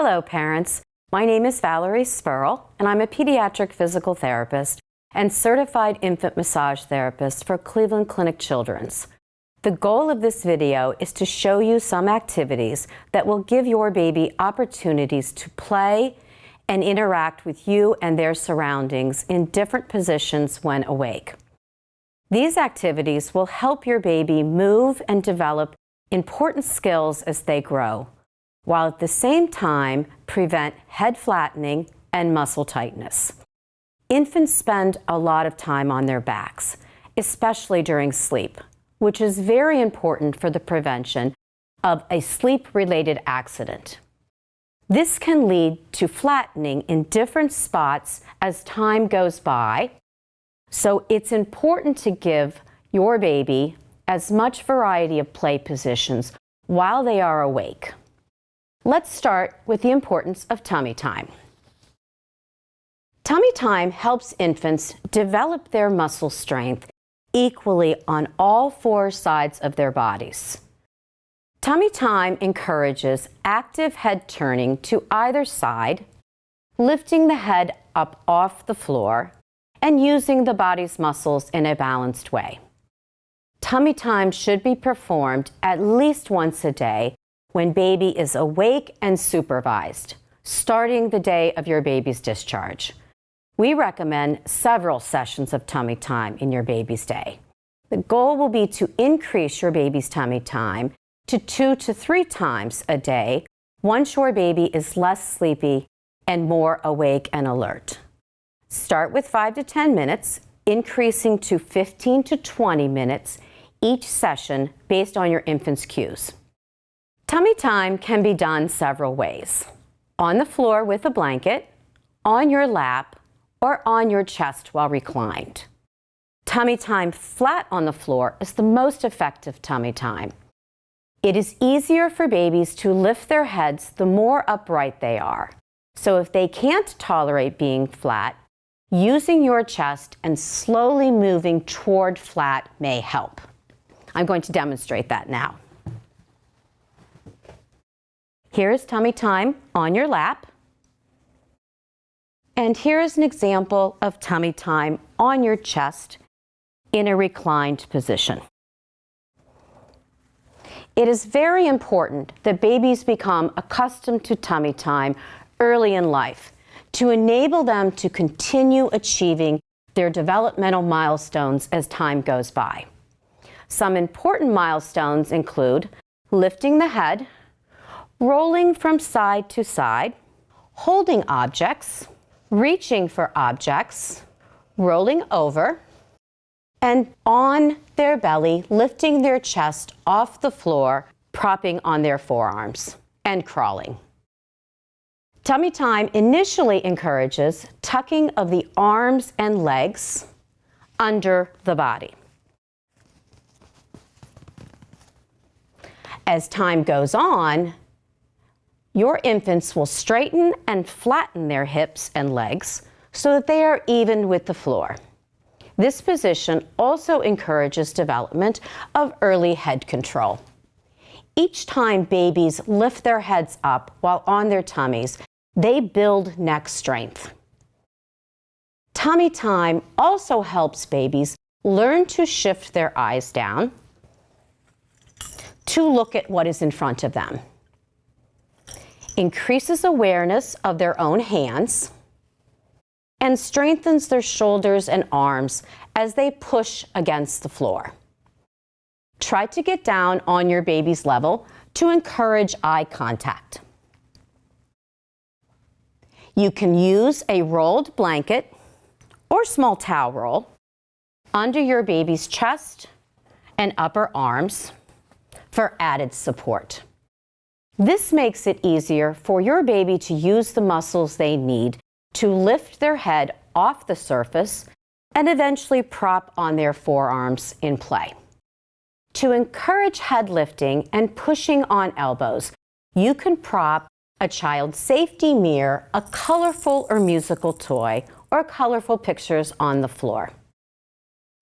Hello, parents. My name is Valerie Spurl, and I'm a pediatric physical therapist and certified infant massage therapist for Cleveland Clinic Children's. The goal of this video is to show you some activities that will give your baby opportunities to play and interact with you and their surroundings in different positions when awake. These activities will help your baby move and develop important skills as they grow, while at the same time prevent head flattening and muscle tightness. Infants spend a lot of time on their backs, especially during sleep, which is very important for the prevention of a sleep-related accident. This can lead to flattening in different spots as time goes by, so it's important to give your baby as much variety of play positions while they are awake. Let's start with the importance of tummy time. Tummy time helps infants develop their muscle strength equally on all four sides of their bodies. Tummy time encourages active head turning to either side, lifting the head up off the floor, and using the body's muscles in a balanced way. Tummy time should be performed at least once a day when baby is awake and supervised, starting the day of your baby's discharge. We recommend several sessions of tummy time in your baby's day. The goal will be to increase your baby's tummy time to 2 to 3 times a day once your baby is less sleepy and more awake and alert. Start with 5 to 10 minutes, increasing to 15 to 20 minutes each session based on your infant's cues. Tummy time can be done several ways: on the floor with a blanket, on your lap, or on your chest while reclined. Tummy time flat on the floor is the most effective tummy time. It is easier for babies to lift their heads the more upright they are. So if they can't tolerate being flat, using your chest and slowly moving toward flat may help. I'm going to demonstrate that now. Here is tummy time on your lap. And here is an example of tummy time on your chest in a reclined position. It is very important that babies become accustomed to tummy time early in life to enable them to continue achieving their developmental milestones as time goes by. Some important milestones include lifting the head, rolling from side to side, holding objects, reaching for objects, rolling over, and on their belly, lifting their chest off the floor, propping on their forearms, and crawling. Tummy time initially encourages tucking of the arms and legs under the body. As time goes on, your infants will straighten and flatten their hips and legs so that they are even with the floor. This position also encourages development of early head control. Each time babies lift their heads up while on their tummies, they build neck strength. Tummy time also helps babies learn to shift their eyes down to look at what is in front of them, increases awareness of their own hands, and strengthens their shoulders and arms as they push against the floor. Try to get down on your baby's level to encourage eye contact. You can use a rolled blanket or small towel roll under your baby's chest and upper arms for added support. This makes it easier for your baby to use the muscles they need to lift their head off the surface and eventually prop on their forearms in play. To encourage head lifting and pushing on elbows, you can prop a child's safety mirror, a colorful or musical toy, or colorful pictures on the floor.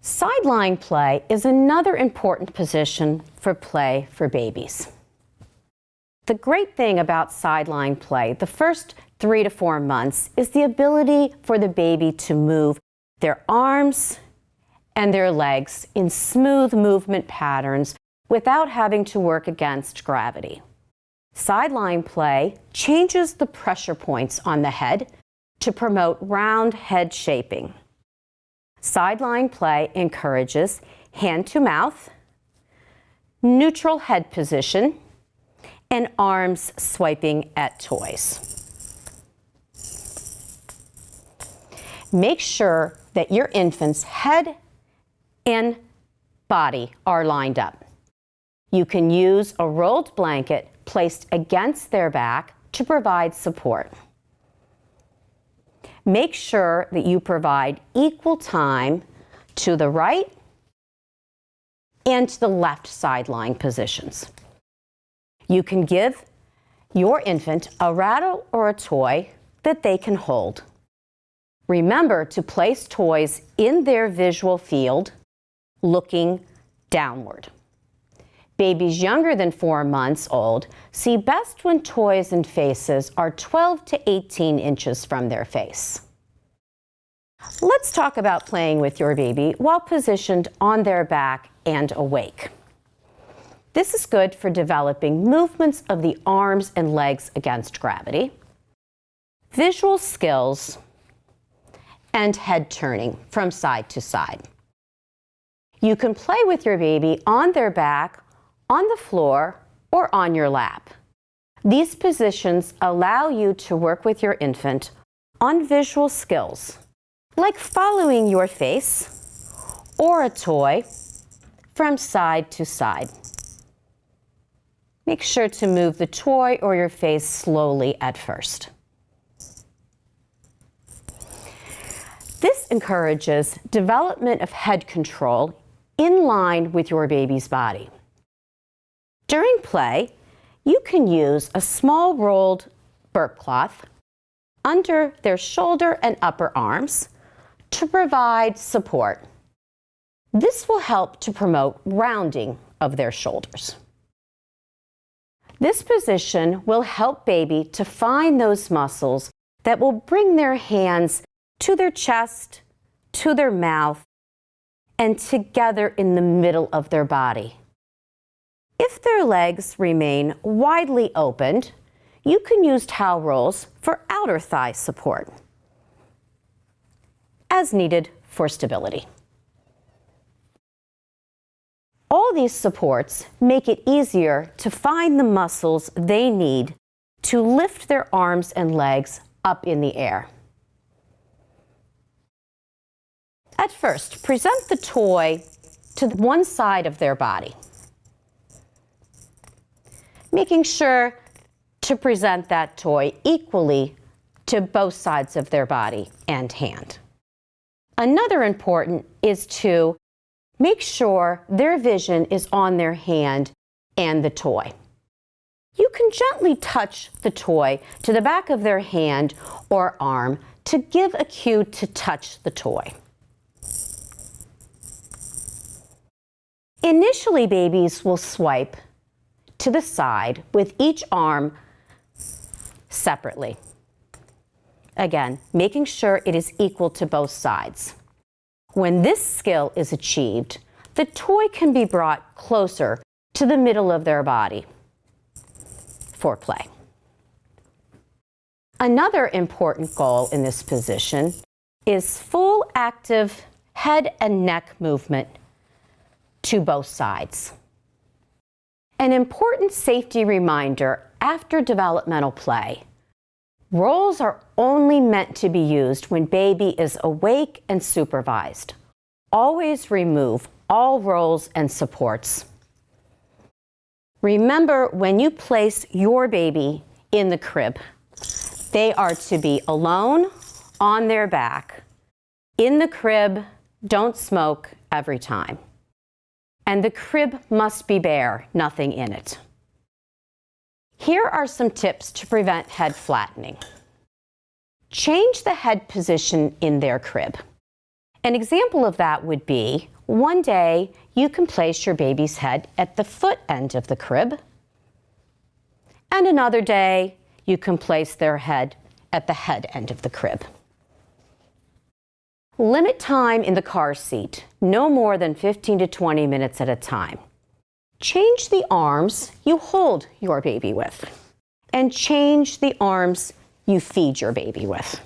Sideline play is another important position for play for babies. The great thing about sideline play, the first 3 to 4 months, is the ability for the baby to move their arms and their legs in smooth movement patterns without having to work against gravity. Sideline play changes the pressure points on the head to promote round head shaping. Sideline play encourages hand to mouth, neutral head position, and arms swiping at toys. Make sure that your infant's head and body are lined up. You can use a rolled blanket placed against their back to provide support. Make sure that you provide equal time to the right and to the left sideline positions. You can give your infant a rattle or a toy that they can hold. Remember to place toys in their visual field, looking downward. Babies younger than 4 months old see best when toys and faces are 12 to 18 inches from their face. Let's talk about playing with your baby while positioned on their back and awake. This is good for developing movements of the arms and legs against gravity, visual skills, and head turning from side to side. You can play with your baby on their back, on the floor, or on your lap. These positions allow you to work with your infant on visual skills, like following your face or a toy from side to side. Make sure to move the toy or your face slowly at first. This encourages development of head control in line with your baby's body. During play, you can use a small rolled burp cloth under their shoulder and upper arms to provide support. This will help to promote rounding of their shoulders. This position will help baby to find those muscles that will bring their hands to their chest, to their mouth, and together in the middle of their body. If their legs remain widely opened, you can use towel rolls for outer thigh support, as needed for stability. All these supports make it easier to find the muscles they need to lift their arms and legs up in the air. At first, present the toy to one side of their body, making sure to present that toy equally to both sides of their body and hand. Another important is to make sure their vision is on their hand and the toy. You can gently touch the toy to the back of their hand or arm to give a cue to touch the toy. Initially, babies will swipe to the side with each arm separately. Again, making sure it is equal to both sides. When this skill is achieved, the toy can be brought closer to the middle of their body for play. Another important goal in this position is full active head and neck movement to both sides. An important safety reminder after developmental play: rolls are only meant to be used when baby is awake and supervised. Always remove all rolls and supports. Remember, when you place your baby in the crib, they are to be alone on their back. In the crib, don't smoke every time. And the crib must be bare, nothing in it. Here are some tips to prevent head flattening. Change the head position in their crib. An example of that would be, one day you can place your baby's head at the foot end of the crib, And another day, you can place their head at the head end of the crib. Limit time in the car seat, no more than 15 to 20 minutes at a time. Change the arms you hold your baby with, and change the arms you feed your baby with.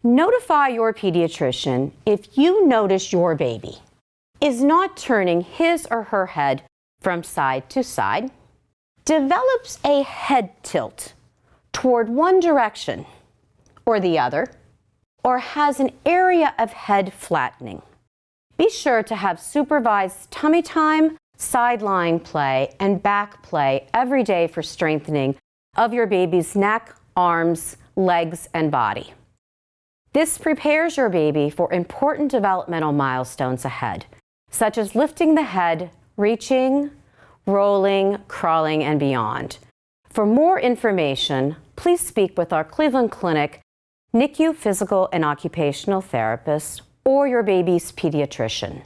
Notify your pediatrician if you notice your baby is not turning his or her head from side to side, develops a head tilt toward one direction or the other, or has an area of head flattening. Be sure to have supervised tummy time, sideline play, and back play every day for strengthening of your baby's neck, arms, legs, and body. This prepares your baby for important developmental milestones ahead, such as lifting the head, reaching, rolling, crawling, and beyond. For more information, please speak with our Cleveland Clinic NICU physical and occupational therapist or your baby's pediatrician.